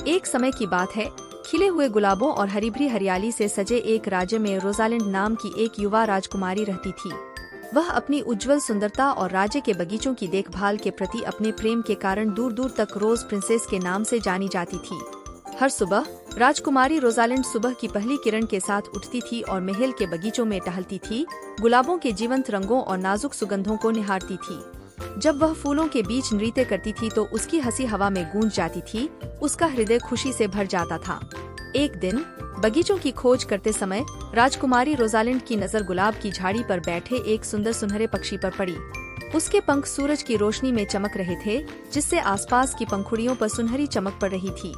एक समय की बात है, खिले हुए गुलाबों और हरी भरी हरियाली से सजे एक राज्य में रोजालिंड नाम की एक युवा राजकुमारी रहती थी। वह अपनी उज्जवल सुंदरता और राज्य के बगीचों की देखभाल के प्रति अपने प्रेम के कारण दूर दूर तक रोज प्रिंसेस के नाम से जानी जाती थी। हर सुबह राजकुमारी रोजालिंड सुबह की पहली किरण के साथ उठती थी और महल के बगीचों में टहलती थी, गुलाबों के जीवंत रंगों और नाजुक सुगंधों को निहारती थी। जब वह फूलों के बीच नृत्य करती थी तो उसकी हंसी हवा में गूंज जाती थी, उसका हृदय खुशी से भर जाता था। एक दिन बगीचों की खोज करते समय राजकुमारी रोजालिंड की नजर गुलाब की झाड़ी पर बैठे एक सुंदर सुनहरे पक्षी पर पड़ी। उसके पंख सूरज की रोशनी में चमक रहे थे, जिससे आसपास की पंखुड़ियों पर सुनहरी चमक पड़ रही थी।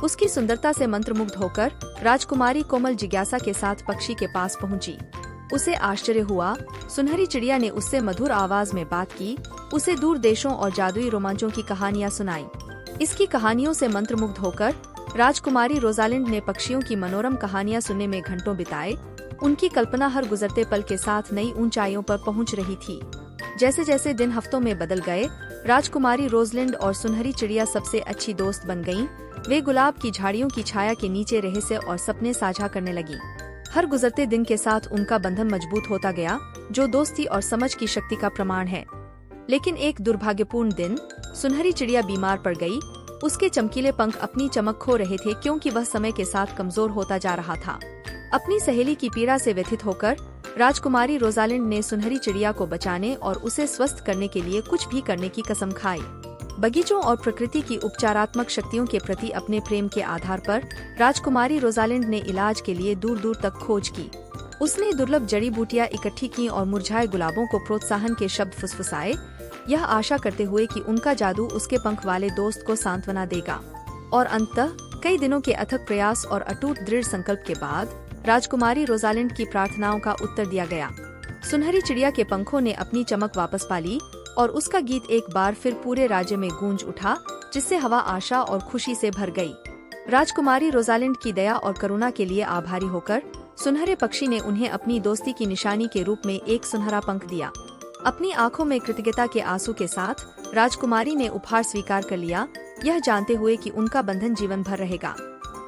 उसकी सुंदरता से मंत्रमुग्ध होकर राजकुमारी कोमल जिज्ञासा के साथ पक्षी के पास पहुंची। उसे आश्चर्य हुआ, सुनहरी चिड़िया ने उससे मधुर आवाज में बात की, उसे दूर देशों और जादुई रोमांचों की कहानियां सुनाई। इसकी कहानियों से मंत्रमुग्ध होकर राजकुमारी रोजालिंड ने पक्षियों की मनोरम कहानियां सुनने में घंटों बिताए। उनकी कल्पना हर गुजरते पल के साथ नई ऊंचाइयों पर पहुंच रही थी। जैसे जैसे दिन हफ्तों में बदल गए, राजकुमारी रोजलिंड और सुनहरी चिड़िया सबसे अच्छी दोस्त बन गईं। वे गुलाब की झाड़ियों की छाया के नीचे रहस्य और सपने साझा करने लगी। हर गुजरते दिन के साथ उनका बंधन मजबूत होता गया, जो दोस्ती और समझ की शक्ति का प्रमाण है। लेकिन एक दुर्भाग्यपूर्ण दिन सुनहरी चिड़िया बीमार पड़ गई। उसके चमकीले पंख अपनी चमक खो रहे थे, क्योंकि वह समय के साथ कमजोर होता जा रहा था। अपनी सहेली की पीड़ा से व्यथित होकर राजकुमारी रोजालिंड ने सुनहरी चिड़िया को बचाने और उसे स्वस्थ करने के लिए कुछ भी करने की कसम खाई। बगीचों और प्रकृति की उपचारात्मक शक्तियों के प्रति अपने प्रेम के आधार पर राजकुमारी रोजालिंड ने इलाज के लिए दूर दूर तक खोज की। उसने दुर्लभ जड़ी बूटियां इकट्ठी की और मुरझाए गुलाबों को प्रोत्साहन के शब्द फुसफुसाए, यह आशा करते हुए कि उनका जादू उसके पंख वाले दोस्त को सांत्वना देगा। और अंततः कई दिनों के अथक प्रयास और अटूट दृढ़ संकल्प के बाद राजकुमारी रोजालिंड की प्रार्थनाओं का उत्तर दिया गया। सुनहरी चिड़िया के पंखों ने अपनी चमक वापस पा ली और उसका गीत एक बार फिर पूरे राज्य में गूंज उठा, जिससे हवा आशा और खुशी से भर गई। राजकुमारी रोजालिंड की दया और करुणा के लिए आभारी होकर सुनहरे पक्षी ने उन्हें अपनी दोस्ती की निशानी के रूप में एक सुनहरा पंख दिया। अपनी आंखों में कृतज्ञता के आंसू के साथ राजकुमारी ने उपहार स्वीकार कर लिया, यह जानते हुए कि उनका बंधन जीवन भर रहेगा।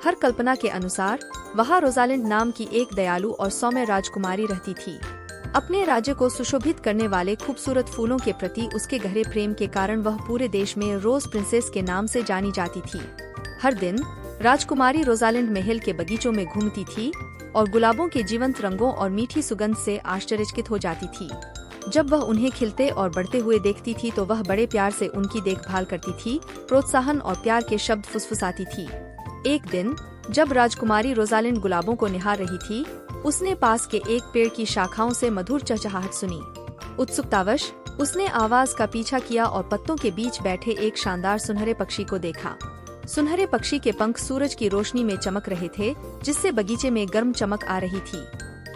हर कल्पना के अनुसार वहाँ रोजालिंड नाम की एक दयालु और सौम्य राजकुमारी रहती थी। अपने राज्य को सुशोभित करने वाले खूबसूरत फूलों के प्रति उसके गहरे प्रेम के कारण वह पूरे देश में रोज प्रिंसेस के नाम से जानी जाती थी। हर दिन राजकुमारी रोजालिंड महल के बगीचों में घूमती थी और गुलाबों के जीवंत रंगों और मीठी सुगंध से आश्चर्यचकित हो जाती थी। जब वह उन्हें खिलते और बढ़ते हुए देखती थी तो वह बड़े प्यार से उनकी देखभाल करती थी, प्रोत्साहन और प्यार के शब्द फुसफुसाती थी। एक दिन जब राजकुमारी रोजालिंड गुलाबों को निहार रही थी, उसने पास के एक पेड़ की शाखाओं से मधुर चहचहाहट सुनी। उत्सुकतावश उसने आवाज का पीछा किया और पत्तों के बीच बैठे एक शानदार सुनहरे पक्षी को देखा। सुनहरे पक्षी के पंख सूरज की रोशनी में चमक रहे थे, जिससे बगीचे में गर्म चमक आ रही थी।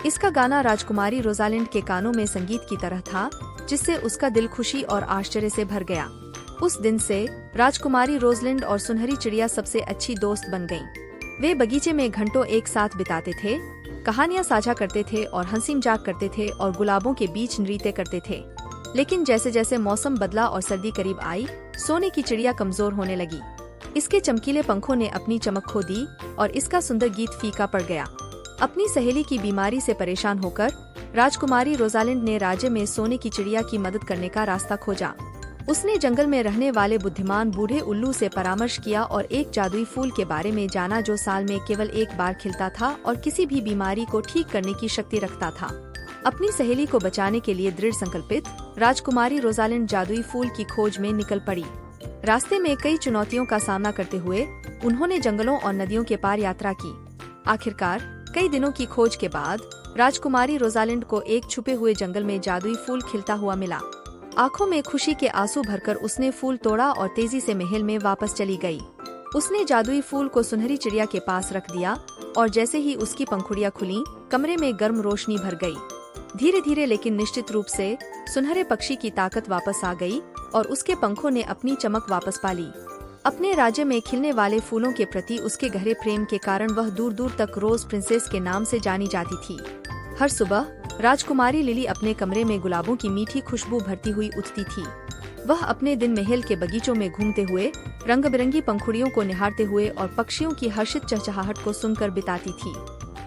इसका गाना राजकुमारी रोजालिंड के कानों में संगीत की तरह था, जिससे उसका दिल खुशी और आश्चर्य से भर गया। उस दिन से राजकुमारी रोजलिंड और सुनहरी चिड़िया सबसे अच्छी दोस्त बन गईं। वे बगीचे में घंटों एक साथ बिताते थे, कहानियां साझा करते थे और हंसी मजाक करते थे और गुलाबों के बीच नृत्य करते थे। लेकिन जैसे जैसे मौसम बदला और सर्दी करीब आई, सोने की चिड़िया कमजोर होने लगी। इसके चमकीले पंखों ने अपनी चमक खो दी और इसका सुंदर गीत फीका पड़ गया। अपनी सहेली की बीमारी से परेशान होकर राजकुमारी रोजालिंड ने राज्य में सोने की चिड़िया की मदद करने का रास्ता खोजा। उसने जंगल में रहने वाले बुद्धिमान बूढ़े उल्लू से परामर्श किया और एक जादुई फूल के बारे में जाना जो साल में केवल एक बार खिलता था और किसी भी बीमारी को ठीक करने की शक्ति रखता था। अपनी सहेली को बचाने के लिए दृढ़ संकल्पित राजकुमारी रोजालिंड जादुई फूल की खोज में निकल पड़ी। रास्ते में कई चुनौतियों का सामना करते हुए उन्होंने जंगलों और नदियों के पार यात्रा की। आखिरकार कई दिनों की खोज के बाद राजकुमारी रोजालिंड को एक छुपे हुए जंगल में जादुई फूल खिलता हुआ मिला। आंखों में खुशी के आंसू भरकर उसने फूल तोड़ा और तेजी से महल में वापस चली गई। उसने जादुई फूल को सुनहरी चिड़िया के पास रख दिया और जैसे ही उसकी पंखुड़ियां खुलीं, कमरे में गर्म रोशनी भर गई। धीरे धीरे लेकिन निश्चित रूप से सुनहरे पक्षी की ताकत वापस आ गई और उसके पंखों ने अपनी चमक वापस पा ली। अपने राज्य में खिलने वाले फूलों के प्रति उसके गहरे प्रेम के कारण वह दूर दूर तक रोज प्रिंसेस के नाम से जानी जाती थी। हर सुबह राजकुमारी लिली अपने कमरे में गुलाबों की मीठी खुशबू भरती हुई उठती थी। वह अपने दिन महल के बगीचों में घूमते हुए, रंग बिरंगी पंखुड़ियों को निहारते हुए और पक्षियों की हर्षित चहचहाहट को सुनकर बिताती थी।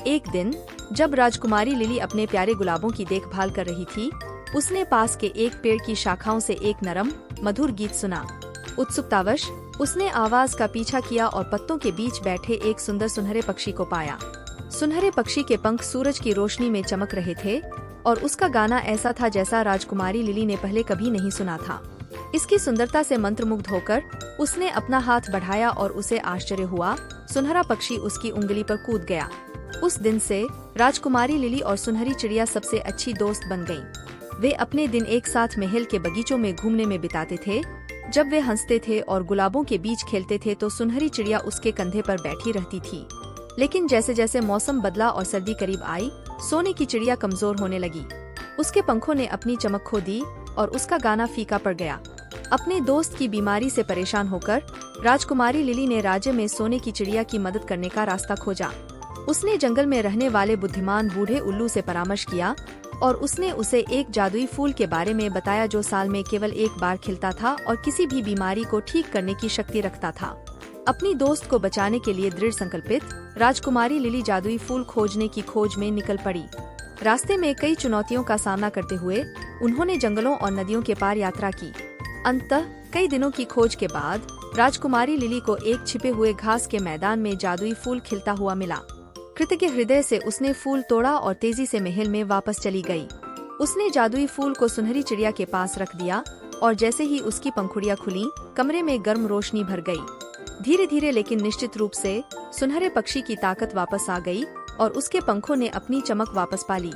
एक दिन जब राजकुमारी लिली अपने प्यारे गुलाबों की देखभाल कर रही थी, उसने पास के एक पेड़ की शाखाओं से एक नरम, मधुर गीत सुना। उत्सुकतावश उसने आवाज का पीछा किया और पत्तों के बीच बैठे एक सुंदर सुनहरे पक्षी को पाया। सुनहरे पक्षी के पंख सूरज की रोशनी में चमक रहे थे और उसका गाना ऐसा था जैसा राजकुमारी लिली ने पहले कभी नहीं सुना था। इसकी सुंदरता से मंत्रमुग्ध होकर उसने अपना हाथ बढ़ाया और उसे आश्चर्य हुआ। सुनहरा पक्षी उसकी उंगली पर कूद गया। उस दिन से राजकुमारी लिली और सुनहरी चिड़िया सबसे अच्छी दोस्त बन गईं। वे अपने दिन एक साथ महल के बगीचों में घूमने में बिताते थे। जब वे हंसते थे और गुलाबों के बीच खेलते थे तो सुनहरी चिड़िया उसके कंधे पर बैठी रहती थी। लेकिन जैसे जैसे मौसम बदला और सर्दी करीब आई, सोने की चिड़िया कमजोर होने लगी। उसके पंखों ने अपनी चमक खो दी और उसका गाना फीका पड़ गया। अपने दोस्त की बीमारी से परेशान होकर राजकुमारी लिली ने राज्य में सोने की चिड़िया की मदद करने का रास्ता खोजा। उसने जंगल में रहने वाले बुद्धिमान बूढ़े उल्लू से परामर्श किया और उसने उसे एक जादुई फूल के बारे में बताया जो साल में केवल एक बार खिलता था और किसी भी बीमारी को ठीक करने की शक्ति रखता था। अपनी दोस्त को बचाने के लिए दृढ़ संकल्पित राजकुमारी लिली जादुई फूल खोजने की खोज में निकल पड़ी। रास्ते में कई चुनौतियों का सामना करते हुए उन्होंने जंगलों और नदियों के पार यात्रा की। अंततः कई दिनों की खोज के बाद राजकुमारी लिली को एक छिपे हुए घास के मैदान में जादुई फूल खिलता हुआ मिला। कृतज्ञ हृदय से उसने फूल तोड़ा और तेजी से महल में वापस चली गई। उसने जादुई फूल को सुनहरी चिड़िया के पास रख दिया और जैसे ही उसकी पंखुड़ियां खुली, कमरे में गर्म रोशनी भर गई। धीरे धीरे लेकिन निश्चित रूप से सुनहरे पक्षी की ताकत वापस आ गई और उसके पंखों ने अपनी चमक वापस पा ली।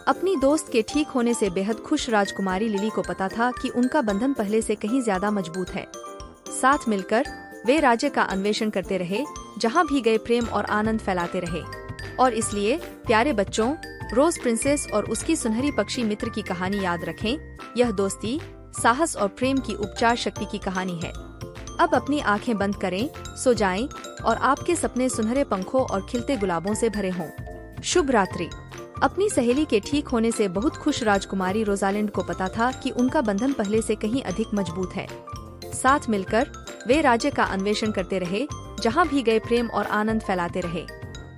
अपनी दोस्त के ठीक होने से बेहद खुश राजकुमारी लिली को पता था कि उनका बंधन पहले से कहीं ज्यादा मजबूत है। साथ मिलकर वे राज्य का अन्वेषण करते रहे, जहां भी गए प्रेम और आनंद फैलाते रहे। और इसलिए प्यारे बच्चों, रोज प्रिंसेस और उसकी सुनहरी पक्षी मित्र की कहानी याद रखें। यह दोस्ती, साहस और प्रेम की उपचार शक्ति की कहानी है। अब अपनी आंखें बंद करें, सो जाएं और आपके सपने सुनहरे पंखों और खिलते गुलाबों से भरे हों। शुभ रात्रि। अपनी सहेली के ठीक होने से बहुत खुश राजकुमारी रोजालिंड को पता था कि उनका बंधन पहले से कहीं अधिक मजबूत है। साथ मिलकर वे राज्य का अन्वेषण करते रहे, जहां भी गए प्रेम और आनंद फैलाते रहे।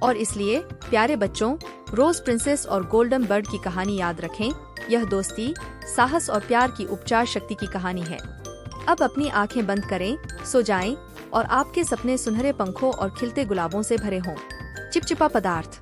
और इसलिए प्यारे बच्चों, रोज प्रिंसेस और गोल्डन बर्ड की कहानी याद रखें। यह दोस्ती, साहस और प्यार की उपचार शक्ति की कहानी है। अब अपनी आंखें बंद करें, सो जाएं और आपके सपने सुनहरे पंखों और खिलते गुलाबों से भरे हों। चिपचिपा पदार्थ।